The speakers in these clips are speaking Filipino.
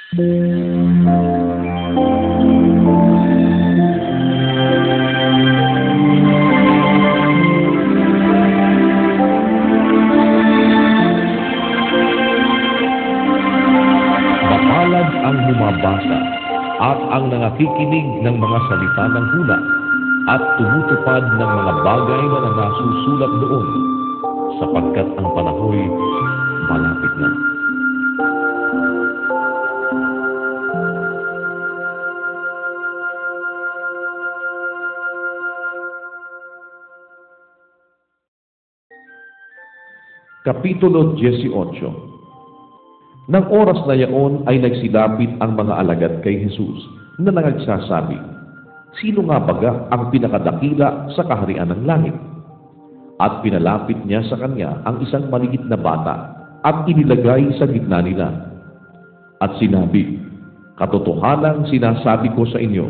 Mapalad ang bumabasa at ang nangakikinig ng mga salita ng hula at tumutupad ng mga bagay na nasusulat doon, sapagkat ang panahoy malapit na. Kapitulo 18. Nang oras na yaon ay nagsilapit ang mga alagad kay Jesus na nagsasabi, "Sino nga baga ang pinakadakila sa kaharian ng langit?" At pinalapit niya sa kanya ang isang maliit na bata at inilagay sa gitna nila. At sinabi, "Katotohanang sinasabi ko sa inyo,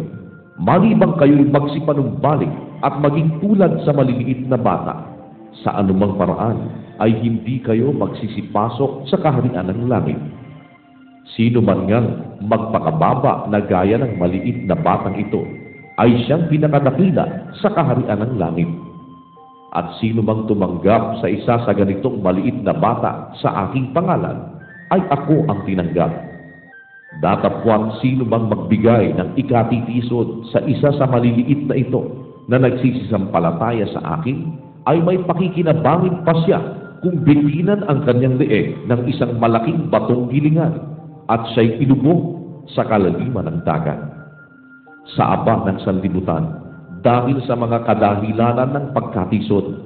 malibang kayo'y magsipanumbalik at maging tulad sa maliliit na bata, sa anumang paraan ay hindi kayo magsisipasok sa kaharian ng langit. Sino man ngang magpakababa na gaya ng maliit na batang ito, ay siyang pinakadakila sa kaharian ng langit. At sino mang tumanggap sa isa sa ganitong maliit na bata sa aking pangalan, ay ako ang tinanggap. Datapwat sino mang magbigay ng ikatitisod sa isa sa maliliit na ito na nagsisisampalataya sa akin, ay may pakikinabangin pa siya kung bitinan ang kanyang leeg ng isang malaking batong gilingan at siya'y ilubog sa kalaliman ng dagat. Sa aba ng sanlibutan, dahil sa mga kadahilanan ng pagkatisod,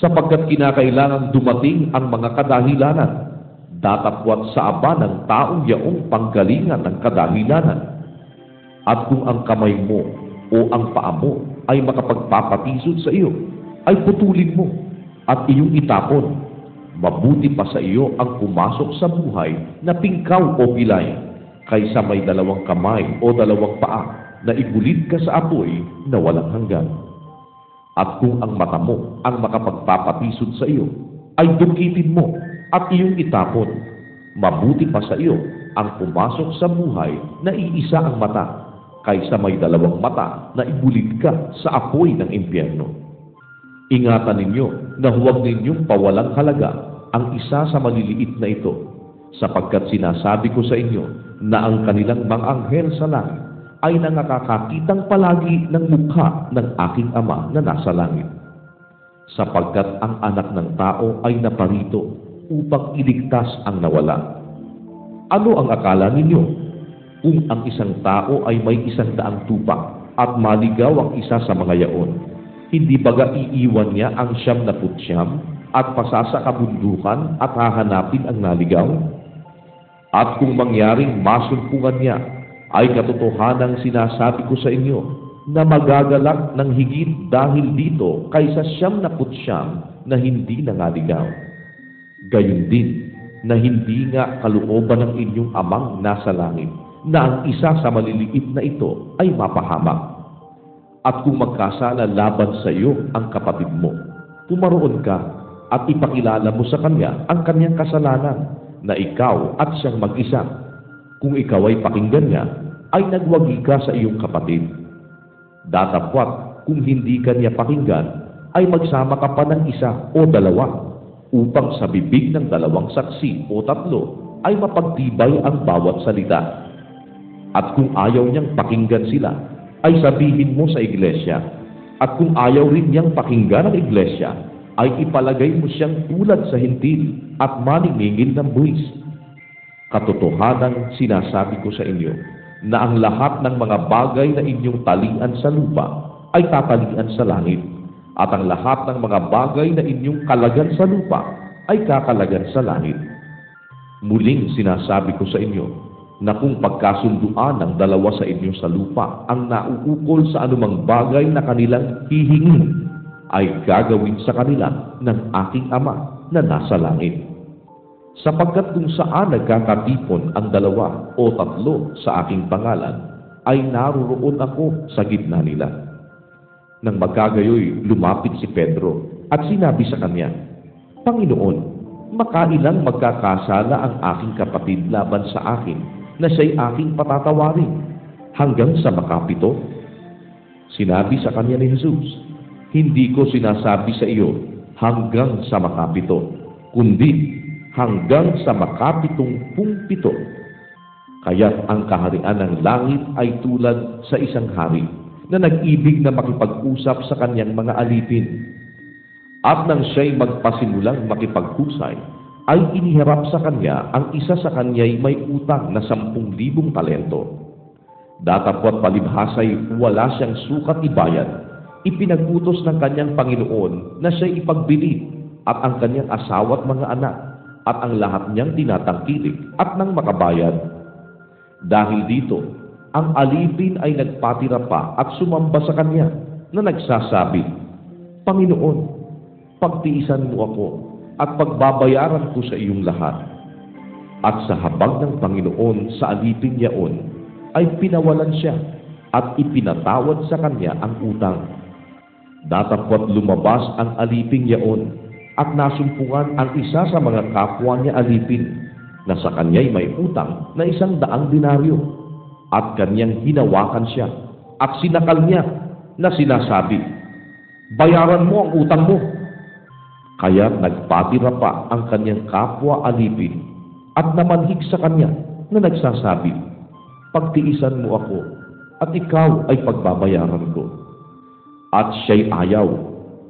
sapagkat kinakailangan dumating ang mga kadahilanan, datapwat sa aba ng taong yaong panggalingan ng kadahilanan. At kung ang kamay mo o ang paa mo ay makapagpapatisod sa iyo, ay putulin mo at iyong itapon. Mabuti pa sa iyo ang pumasok sa buhay na pingkaw o pilay, kaysa may dalawang kamay o dalawang paa na ibulid ka sa apoy na walang hanggan. At kung ang mata mo ang makapagpapatisod sa iyo, ay dukitin mo at iyong itapon. Mabuti pa sa iyo ang pumasok sa buhay na iisa ang mata, kaysa may dalawang mata na ibulid ka sa apoy ng impyerno. Ingatan ninyo na huwag ninyong pawalang halaga ang isa sa maliliit na ito, sapagkat sinasabi ko sa inyo na ang kanilang mga anghel sa langit ay nakakakitang palagi ng mukha ng aking Ama na nasa langit. Sapagkat ang anak ng tao ay naparito upang iligtas ang nawala. Ano ang akala ninyo? Kung ang isang tao ay may 100 tupa at maligaw ang isa sa mga yaon, hindi baga iiwan niya ang 99 at pasasakabundukan at hahanapin ang naligaw? At kung mangyaring masumpungan niya, ay katotohanang sinasabi ko sa inyo na magagalak ng higit dahil dito kaysa 99 na hindi nangaligaw. Gayon din na hindi nga kalooban ng inyong Amang nasa langit na ang isa sa maliliit na ito ay mapahamak. At kung magkasala laban sa iyo ang kapatid mo, pumaroon ka at ipakilala mo sa kanya ang kanyang kasalanan, na ikaw at siyang mag-isa. Kung ikaw ay pakinggan niya, ay nagwagi ka sa iyong kapatid. Datapwat kung hindi ka niya pakinggan, ay magsama ka pa ng isa o dalawa, upang sa bibig ng 2 saksi o 3 ay mapagtibay ang bawat salita. At kung ayaw niyang pakinggan sila, ay sabihin mo sa iglesia. At kung ayaw rin niyang pakinggan ang iglesia, ay ipalagay mo siyang tulad sa hintil at maningingil ng buwis. Katotohanan sinasabi ko sa inyo, na ang lahat ng mga bagay na inyong talian sa lupa ay tatalian sa langit, at ang lahat ng mga bagay na inyong kalagan sa lupa ay kakalagan sa langit. Muling sinasabi ko sa inyo, na kung pagkasunduan ng 2 sa inyo sa lupa ang nauukol sa anumang bagay na kanilang hihingin, ay gagawin sa kanila ng aking Ama na nasa langit. Sapagkat kung saan nagkakatipon ang 2 o 3 sa aking pangalan, ay naroroon ako sa gitna nila. Nang magkagayoy, lumapit si Pedro at sinabi sa kanya, "Panginoon, makailang magkakasala ang aking kapatid laban sa akin, na siya'y aking patatawarin hanggang sa makapito? Sinabi sa kanya ni Jesus, hindi ko sinasabi sa iyo hanggang sa makapito, kundi hanggang sa makapitumpung-pito. Kaya't ang kaharian ng langit ay tulad sa isang hari na nag-ibig na makipag-usap sa kanyang mga alipin. At nang siya'y magpasimulang makipaghusay, ay iniharap sa kanya ang isa sa kanya'y may utang na 10,000 talento. Datapwat palibhasa'y wala siyang sukat ibayad, ipinag-utos ng kanyang Panginoon na siya'y ipagbili at ang kanyang asawa at mga anak at ang lahat niyang tinatangkilik at nang makabayad. Dahil dito, ang alipin ay nagpatira pa at sumamba sa kanya na nagsasabi, Panginoon, pagtiisan mo ako at pagbabayaran ko sa iyong lahat. At sa habag ng Panginoon sa alipin yaon, ay pinawalan siya at ipinatawad sa kanya ang utang. Datapwat lumabas ang alipin yaon at nasumpungan ang isa sa mga kapwa niya alipin na sa kanya'y may utang na 100 denaryo at kanyang hinawakan siya at sinakal niya na sinasabi, bayaran mo ang utang mo. Kaya nagpatira pa ang kanyang kapwa alipin at namanhig sa kanya na nagsasabi, pagtiisan mo ako at ikaw ay pagbabayaran ko. At siya'y ayaw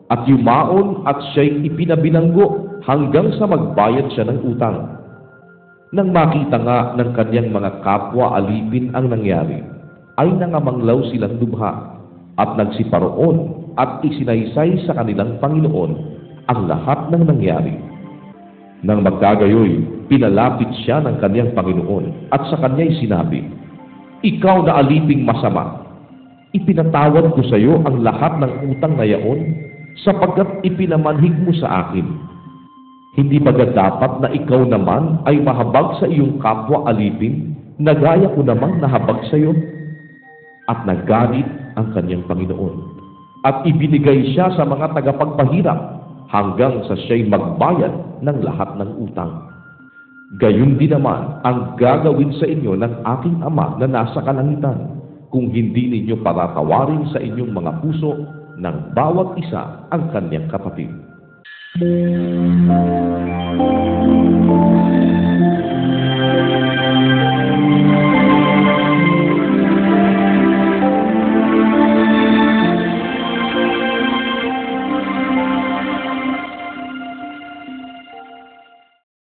at yumaon at siya'y ipinabinanggo hanggang sa magbayad siya ng utang. Nang makita nga ng kanyang mga kapwa alipin ang nangyari, ay nangamanglaw silang lubha at nagsiparoon at isinaysay sa kanilang Panginoon ang lahat ng nangyari. Nang magkagayoy, pinalapit siya ng kanyang Panginoon at sa kanya'y sinabi, ikaw na aliping masama, ipinatawad ko sa iyo ang lahat ng utang na yaon sapagkat ipinamanhig mo sa akin. Hindi ba dapat na ikaw naman ay mahabag sa iyong kapwa alipin na gaya ko namang nahabag sa iyo? At nagalit ang kanyang Panginoon at ibinigay siya sa mga tagapagpahirap hanggang sa siya'y magbayad ng lahat ng utang. Gayon din naman ang gagawin sa inyo ng aking Ama na nasa kalangitan kung hindi ninyo patatawarin sa inyong mga puso ng bawat isa ang kanyang kapatid.